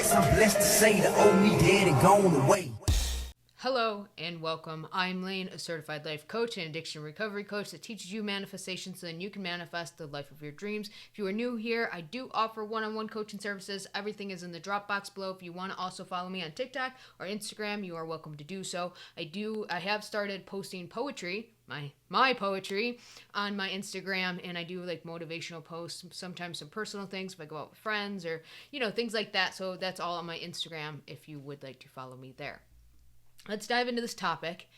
regrets. I'm blessed to say the old me dead and gone away. Hello and welcome. I'm Laon, a certified life coach and addiction recovery coach that teaches you manifestation so then you can manifest the life of your dreams. If you are new here, I do offer one-on-one coaching services. Everything is in the drop box below. If you want to also follow me on TikTok or Instagram, you are welcome to do so. I have started posting poetry, my poetry on my Instagram, and I do like motivational posts, sometimes some personal things if I go out with friends or, things like that. So that's all on my Instagram if you would like to follow me there. Let's dive into this topic.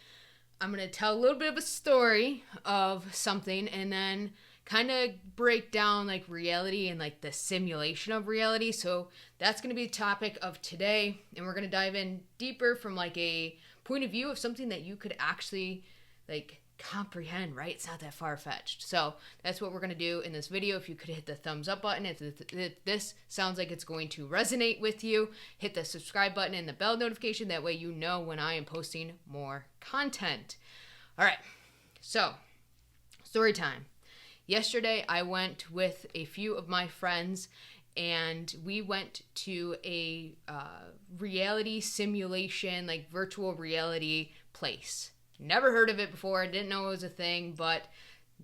I'm going to tell a little bit of a story of something and then kind of break down like reality and like the simulation of reality. So that's going to be the topic of today. And we're going to dive in deeper from like a point of view of something that you could actually like comprehend, right? It's not that far-fetched. So that's what we're going to do in this video. If you could hit the thumbs up button, if this sounds like it's going to resonate with you, hit the subscribe button and the bell notification. That way you know when I am posting more content. All right, so story time. Yesterday I went with a few of my friends and we went to a reality simulation, like virtual reality place. Never heard of it before, didn't know it was a thing, but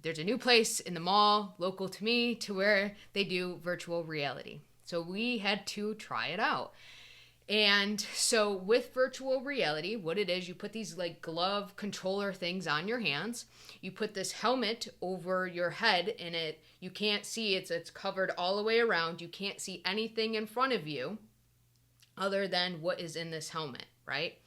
there's a new place in the mall, local to me, to where they do virtual reality. So we had to try it out. And so with virtual reality, what it is, you put these like glove controller things on your hands. You put this helmet over your head and you can't see, it's covered all the way around. You can't see anything in front of you other than what is in this helmet, right?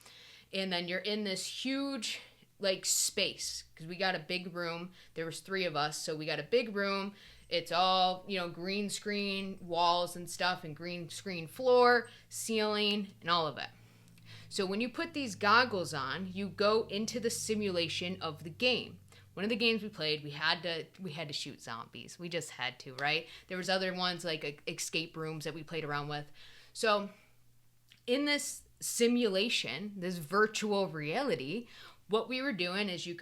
And then you're in this huge like space because we got a big room. There was 3 of us, so we got a big room. It's all, green screen walls and stuff and green screen floor, ceiling, and all of it. So when you put these goggles on, you go into the simulation of the game. One of the games we played, we had to shoot zombies. We just had to, right? There was other ones like escape rooms that we played around with. So in this simulation, this virtual reality, what we were doing is you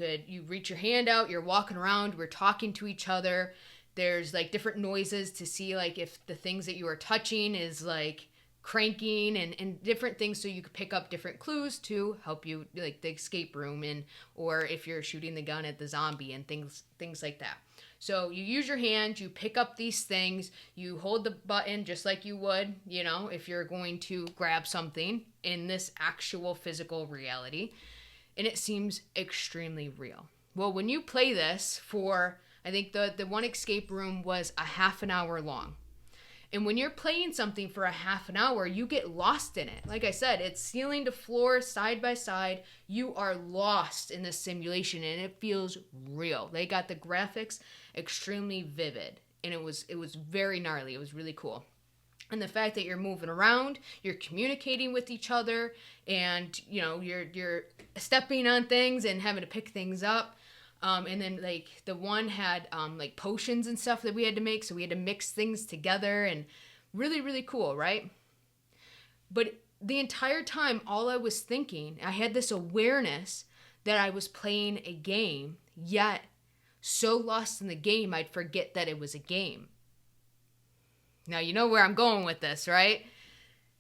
reach your hand out, you're walking around, we're talking to each other. There's like different noises to see like if the things that you are touching is like cranking and different things, so you could pick up different clues to help you like the escape room or if you're shooting the gun at the zombie and things like that. So you use your hand, you pick up these things, you hold the button just like you would, if you're going to grab something in this actual physical reality. And it seems extremely real. Well, when you play this for, I think the one escape room was a half an hour long. And when you're playing something for a half an hour, you get lost in it. Like I said, it's ceiling to floor, side by side. You are lost in this simulation and it feels real. They got the graphics extremely vivid and it was very gnarly. It was really cool. And the fact that you're moving around, you're communicating with each other, and you're stepping on things and having to pick things up. And then like the one had like potions and stuff that we had to make, so we had to mix things together, and really, really cool, right? But the entire time, all I was thinking, I had this awareness that I was playing a game, yet so lost in the game, I'd forget that it was a game. Now, you know where I'm going with this, right?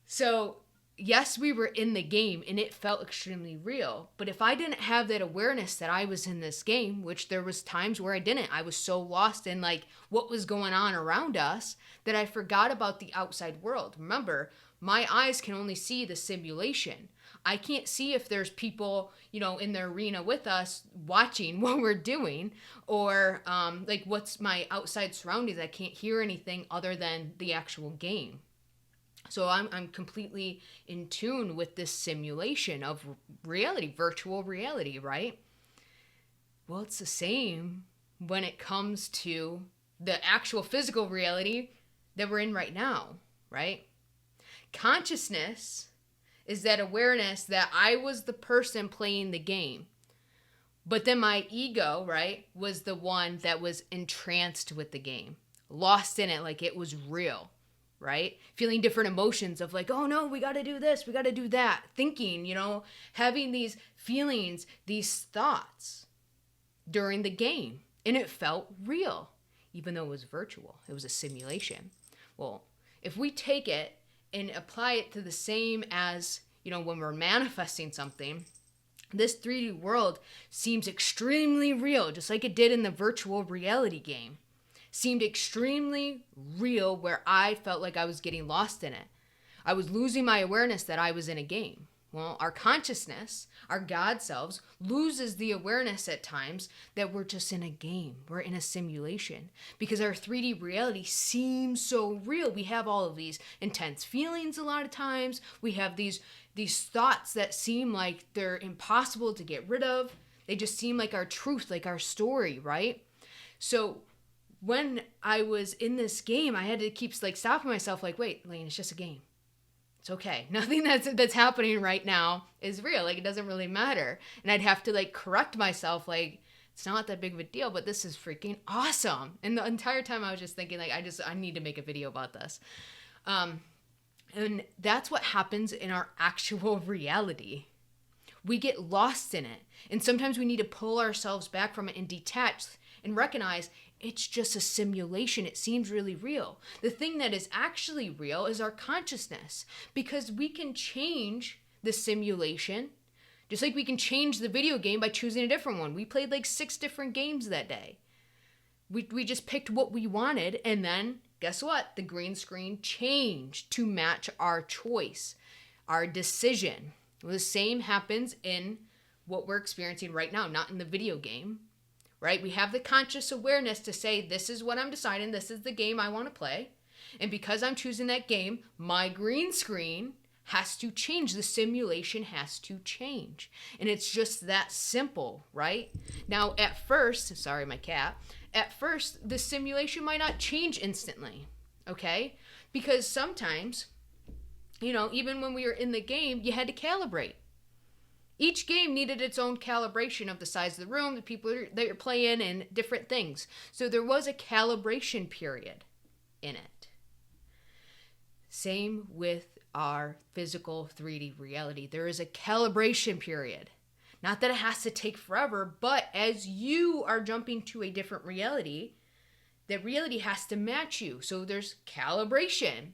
So, yes, we were in the game and it felt extremely real. But if I didn't have that awareness that I was in this game, which there was times where I didn't, I was so lost in like what was going on around us that I forgot about the outside world. Remember, my eyes can only see the simulation. I can't see if there's people, in the arena with us watching what we're doing, or like what's my outside surroundings. I can't hear anything other than the actual game. So I'm completely in tune with this simulation of reality, virtual reality, right? Well, it's the same when it comes to the actual physical reality that we're in right now, right? Consciousness is that awareness that I was the person playing the game. But then my ego, right, was the one that was entranced with the game, lost in it like it was real, right? Feeling different emotions of like, oh no, we got to do this, we got to do that. Thinking, having these feelings, these thoughts during the game. And it felt real, even though it was virtual. It was a simulation. Well, if we take it and apply it to the same as, when we're manifesting something, this 3D world seems extremely real, just like it did in the virtual reality game. Seemed extremely real, where I felt like I was getting lost in it. I was losing my awareness that I was in a game. Well, our consciousness, our God selves, loses the awareness at times that we're just in a game. We're in a simulation because our 3D reality seems so real. We have all of these intense feelings a lot of times. We have these thoughts that seem like they're impossible to get rid of. They just seem like our truth, like our story, right? So when I was in this game, I had to keep stopping myself wait, Laon, it's just a game. It's okay. Nothing that's happening right now is real. It doesn't really matter. And I'd have to correct myself. It's not that big of a deal, but this is freaking awesome. And the entire time I was just thinking I need to make a video about this. And that's what happens in our actual reality. We get lost in it. And sometimes we need to pull ourselves back from it and detach and recognize it's just a simulation. It seems really real. The thing that is actually real is our consciousness, because we can change the simulation, just like we can change the video game by choosing a different one. We played 6 different games that day. We just picked what we wanted, and then guess what? The green screen changed to match our choice, our decision. Well, the same happens in what we're experiencing right now, not in the video game. Right? We have the conscious awareness to say, this is what I'm deciding. This is the game I want to play. And because I'm choosing that game, my green screen has to change. The simulation has to change. And it's just that simple, right? Now, at first, sorry, my cat. At first, the simulation might not change instantly, okay? Because sometimes, even when we were in the game, you had to calibrate. Each game needed its own calibration of the size of the room, the people that you're playing, and different things. So there was a calibration period in it. Same with our physical 3D reality. There is a calibration period. Not that it has to take forever, but as you are jumping to a different reality, that reality has to match you. So there's calibration.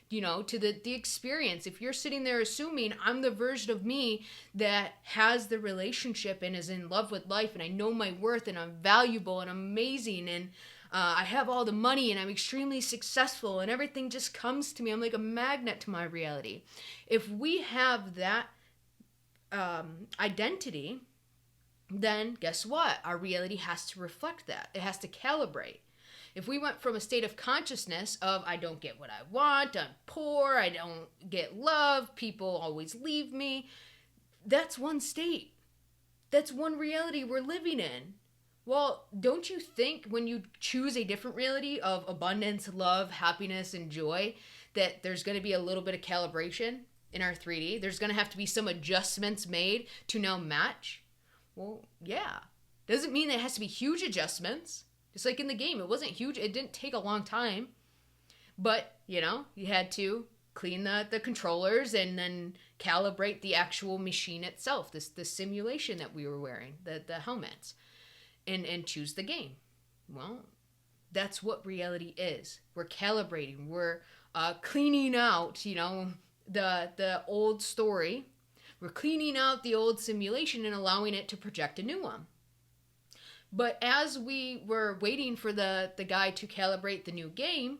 To the experience. If you're sitting there assuming I'm the version of me that has the relationship and is in love with life, and I know my worth, and I'm valuable and amazing, and I have all the money, and I'm extremely successful, and everything just comes to me. I'm like a magnet to my reality. If we have that identity, then guess what? Our reality has to reflect that. It has to calibrate. If we went from a state of consciousness of I don't get what I want, I'm poor, I don't get love, people always leave me, that's one state. That's one reality we're living in. Well, don't you think when you choose a different reality of abundance, love, happiness, and joy, that there's going to be a little bit of calibration in our 3D? There's going to have to be some adjustments made to now match? Well, yeah. Doesn't mean that it has to be huge adjustments. Just like in the game, it wasn't huge. It didn't take a long time. But, you had to clean the controllers and then calibrate the actual machine itself, the simulation that we were wearing, the helmets, and choose the game. Well, that's what reality is. We're calibrating. We're cleaning out, the old story. We're cleaning out the old simulation and allowing it to project a new one. But as we were waiting for the guy to calibrate the new game,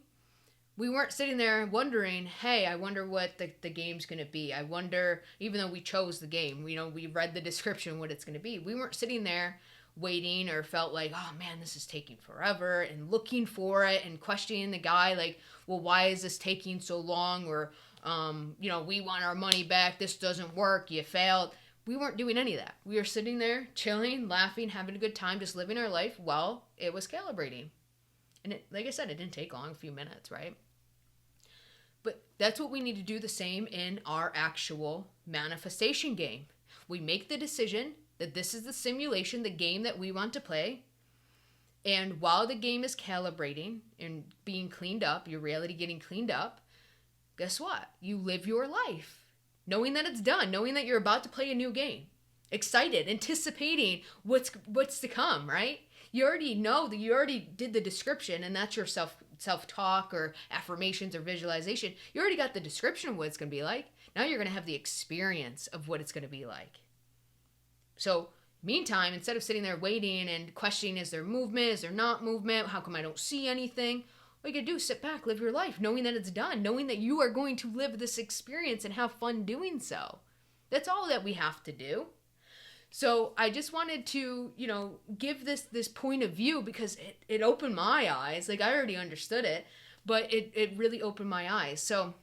we weren't sitting there wondering, hey, I wonder what the game's going to be. I wonder, even though we chose the game, we read the description, what it's going to be. We weren't sitting there waiting or felt like, oh man, this is taking forever, and looking for it and questioning the guy well, why is this taking so long? Or, we want our money back. This doesn't work. You failed. We weren't doing any of that. We were sitting there, chilling, laughing, having a good time, just living our life while it was calibrating. And like I said, it didn't take long, a few minutes, right? But that's what we need to do the same in our actual manifestation game. We make the decision that this is the simulation, the game that we want to play. And while the game is calibrating and being cleaned up, your reality getting cleaned up, guess what? You live your life. Knowing that it's done, knowing that you're about to play a new game, excited, anticipating what's to come, right? You already know that you already did the description, and that's your self-talk or affirmations or visualization. You already got the description of what it's going to be like. Now you're going to have the experience of what it's going to be like. So meantime, instead of sitting there waiting and questioning, is there movement, is there not movement, how come I don't see anything, what you can do is sit back, live your life, knowing that it's done, knowing that you are going to live this experience and have fun doing so. That's all that we have to do. So I just wanted to, give this point of view because it opened my eyes. Like, I already understood it, but it really opened my eyes. So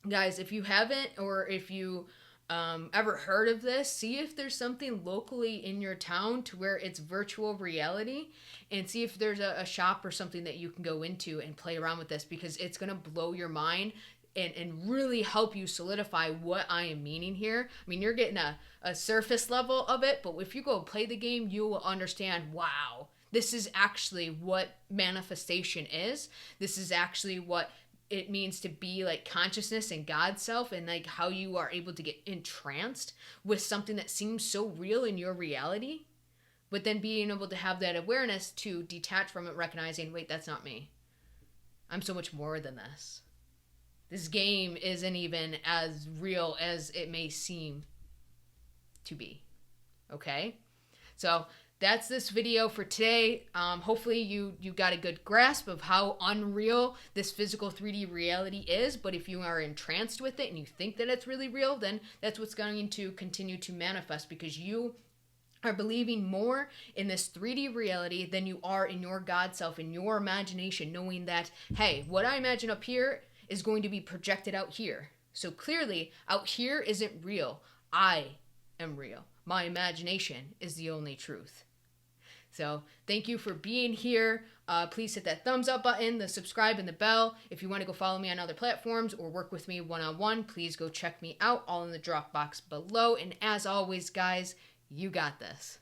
guys, if you haven't, or if you ever heard of this, see if there's something locally in your town to where it's virtual reality, and see if there's a shop or something that you can go into and play around with this, because it's going to blow your mind and really help you solidify what I am meaning here. I mean, you're getting a surface level of it, but if you go play the game, you will understand, wow, this is actually what manifestation is. This is actually what it means to be like consciousness and God's self, and like how you are able to get entranced with something that seems so real in your reality, but then being able to have that awareness to detach from it, recognizing, wait, that's not me. I'm so much more than this. This game isn't even as real as it may seem to be. Okay? So that's this video for today. Hopefully you got a good grasp of how unreal this physical 3D reality is. But if you are entranced with it and you think that it's really real, then that's what's going to continue to manifest, because you are believing more in this 3D reality than you are in your God self, in your imagination, knowing that, hey, what I imagine up here is going to be projected out here. So clearly, out here isn't real. I am real. My imagination is the only truth. So thank you for being here. Please hit that thumbs up button, the subscribe, and the bell. If you want to go follow me on other platforms or work with me one-on-one, please go check me out, all in the drop box below. And as always, guys, you got this.